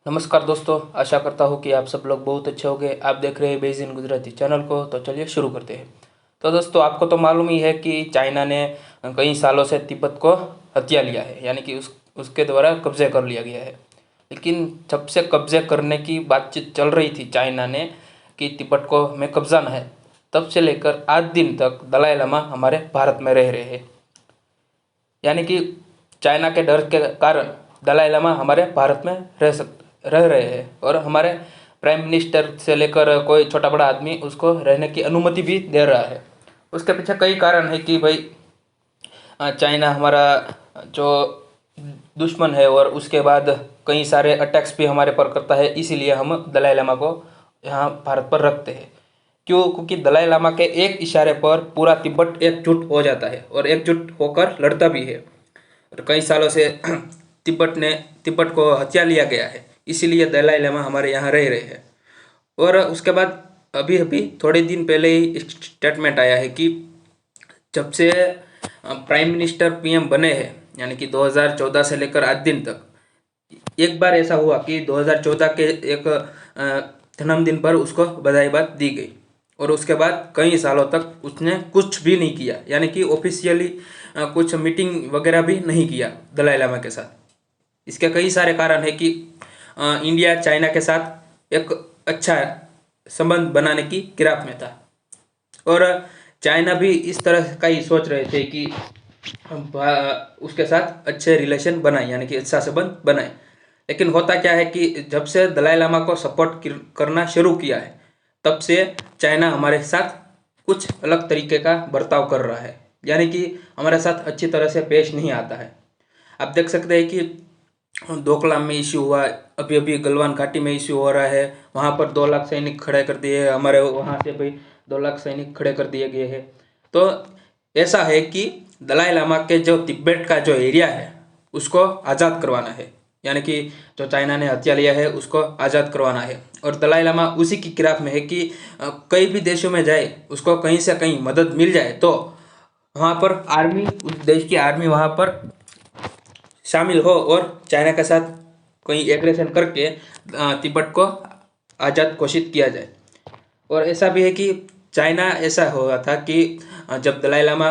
नमस्कार दोस्तों, आशा करता हूँ कि आप सब लोग बहुत अच्छे होंगे। आप देख रहे हैं बेज इन गुजराती चैनल को। तो चलिए शुरू करते हैं। तो दोस्तों, आपको तो मालूम ही है कि चाइना ने कई सालों से तिब्बत को हथिया लिया है, यानी कि उसके द्वारा कब्जे कर लिया गया है। लेकिन जब से कब्जे करने की बातचीत चल रही थी चाइना ने कि तिब्बत को हमें कब्जाना है, तब से लेकर आज दिन तक दलाई लामा हमारे भारत में रह रहे हैं। यानी कि चाइना के डर के कारण दलाई लामा हमारे भारत में रह रहे हैं, और हमारे प्राइम मिनिस्टर से लेकर कोई छोटा बड़ा आदमी उसको रहने की अनुमति भी दे रहा है। उसके पीछे कई कारण है कि भाई चाइना हमारा जो दुश्मन है, और उसके बाद कई सारे अटैक्स भी हमारे पर करता है। इसीलिए हम दलाई लामा को यहाँ भारत पर रखते हैं। क्यों? क्योंकि दलाई लामा के एक इशारे पर पूरा तिब्बत एकजुट हो जाता है और एकजुट होकर लड़ता भी है। और कई सालों से तिब्बत को हथिया लिया गया है, इसीलिए दलाई लामा हमारे यहाँ रह रहे हैं। और उसके बाद अभी अभी थोड़े दिन पहले ही एक स्टेटमेंट आया है कि जब से प्राइम मिनिस्टर पीएम बने हैं, यानी कि 2014 से लेकर आज दिन तक, एक बार ऐसा हुआ कि 2014 के एक जन्मदिन पर उसको बधाई बात दी गई, और उसके बाद कई सालों तक उसने कुछ भी नहीं किया, यानी कि ऑफिशियली कुछ मीटिंग वगैरह भी नहीं किया दलाई लामा के साथ। इसके कई सारे कारण है कि इंडिया चाइना के साथ एक अच्छा संबंध बनाने की किराक में था, और चाइना भी इस तरह का ही सोच रहे थे कि हम उसके साथ अच्छे रिलेशन बनाए, यानी कि अच्छा संबंध बनाए। लेकिन होता क्या है कि जब से दलाई लामा को सपोर्ट करना शुरू किया है, तब से चाइना हमारे साथ कुछ अलग तरीके का बर्ताव कर रहा है, यानी कि हमारे साथ अच्छी तरह से पेश नहीं आता है। आप देख सकते हैं कि डोकलाम में इश्यू हुआ, अभी अभी गलवान घाटी में इश्यू हो रहा है। वहाँ पर 2 लाख सैनिक खड़े कर दिए, हमारे वहाँ से भाई 2 लाख सैनिक खड़े कर दिए गए हैं। तो ऐसा है कि दलाई लामा के जो तिब्बत का जो एरिया है उसको आज़ाद करवाना है, यानी कि जो चाइना ने हथिया लिया है उसको आज़ाद करवाना है। और दलाई लामा उसी की किराक में है कि कई भी देशों में जाए, उसको कहीं से कहीं मदद मिल जाए तो वहाँ पर आर्मी, उस देश की आर्मी वहाँ पर शामिल हो और चाइना के साथ कहीं एग्रेशन करके तिब्बत को आज़ाद घोषित किया जाए। और ऐसा भी है कि चाइना ऐसा हुआ था कि जब दलाई लामा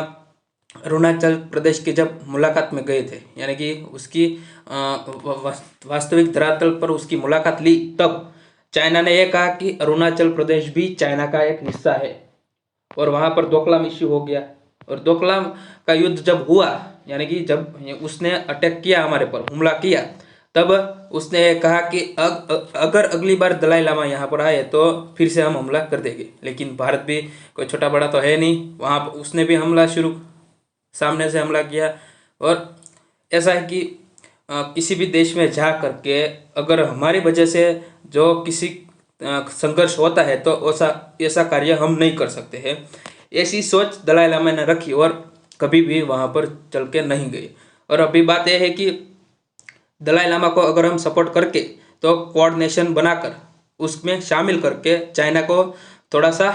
अरुणाचल प्रदेश की जब मुलाकात में गए थे, यानी कि उसकी वास्तविक धरातल पर उसकी मुलाकात ली, तब चाइना ने यह कहा कि अरुणाचल प्रदेश भी चाइना का एक हिस्सा है। और वहाँ पर डोकलाम इश्यू हो गया, और डोकलाम का युद्ध जब हुआ, यानी कि जब उसने अटैक किया, हमारे पर हमला किया, तब उसने कहा कि अगर अगली बार दलाई लामा यहाँ पर आए तो फिर से हम हमला कर देंगे। लेकिन भारत भी कोई छोटा बड़ा तो है नहीं, वहाँ उसने भी हमला शुरू सामने से हमला किया। और ऐसा है कि किसी भी देश में जा करके अगर हमारी वजह से जो किसी संघर्ष होता है तो ऐसा ऐसा कार्य हम नहीं कर सकते हैं। ऐसी सोच दलाई लामा ने रखी और कभी भी वहाँ पर चल के नहीं गए। और अभी बात यह है कि दलाई लामा को अगर हम सपोर्ट करके तो कोऑर्डिनेशन बनाकर उसमें शामिल करके चाइना को थोड़ा सा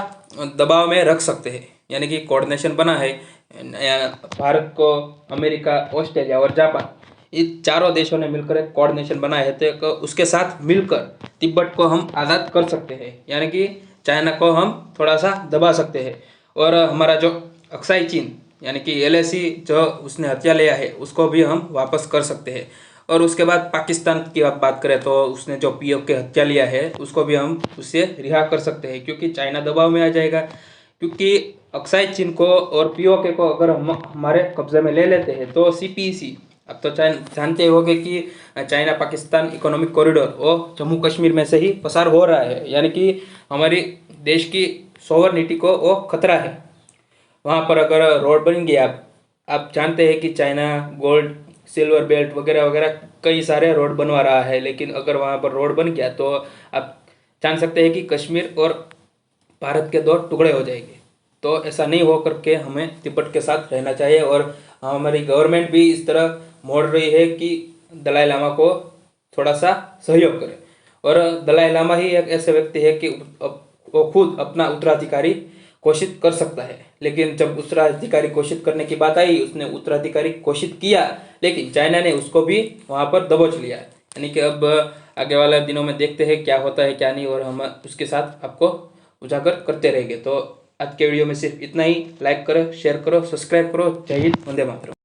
दबाव में रख सकते हैं, यानी कि कोऑर्डिनेशन बना है भारत को, अमेरिका, ऑस्ट्रेलिया और जापान, इन चारों देशों ने मिलकर एक कोऑर्डिनेशन बनाया है। तो एक उसके साथ मिलकर तिब्बत को हम आज़ाद कर सकते हैं, यानी कि चाइना को हम थोड़ा सा दबा सकते हैं। और हमारा जो अक्साई चीन, यानी कि एलएसी जो उसने हथिया लिया है, उसको भी हम वापस कर सकते हैं। और उसके बाद पाकिस्तान की आप बात करें तो उसने जो पीओके हत्या लिया है उसको भी हम उससे रिहा कर सकते हैं, क्योंकि चाइना दबाव में आ जाएगा। क्योंकि अक्साई चीन को और पीओके को अगर हम हमारे कब्जे में ले लेते हैं तो सीपीईसी, अब तो जानते होंगे कि चाइना पाकिस्तान इकोनॉमिक कॉरिडोर वो जम्मू कश्मीर में से ही पसार हो रहा है, यानी कि हमारी देश की सोवरनिटी को वो खतरा है। वहाँ पर अगर रोड बनेंगे, आप जानते हैं कि चाइना गोल्ड सिल्वर बेल्ट वगैरह वगैरह कई सारे रोड बनवा रहा है, लेकिन अगर वहाँ पर रोड बन गया तो आप जान सकते हैं कि कश्मीर और भारत के 2 टुकड़े हो जाएंगे। तो ऐसा नहीं हो करके हमें तिब्बत के साथ रहना चाहिए। और हमारी गवर्नमेंट भी इस तरह मोड़ रही है कि दलाई लामा को थोड़ा सा सहयोग करे। और दलाई लामा ही एक ऐसे व्यक्ति है कि वो खुद अपना उत्तराधिकारी घोषित कर सकता है। लेकिन जब उत्तराधिकारी घोषित करने की बात आई, उसने उत्तराधिकारी घोषित किया, लेकिन चाइना ने उसको भी वहाँ पर दबोच लिया है। यानी कि अब आगे वाले दिनों में देखते हैं क्या होता है क्या नहीं, और हम उसके साथ आपको उजागर करते रहेंगे। तो आज के वीडियो में सिर्फ इतना ही। लाइक करो, शेयर करो, सब्सक्राइब करो। जय हिंद, वंदे मातरम।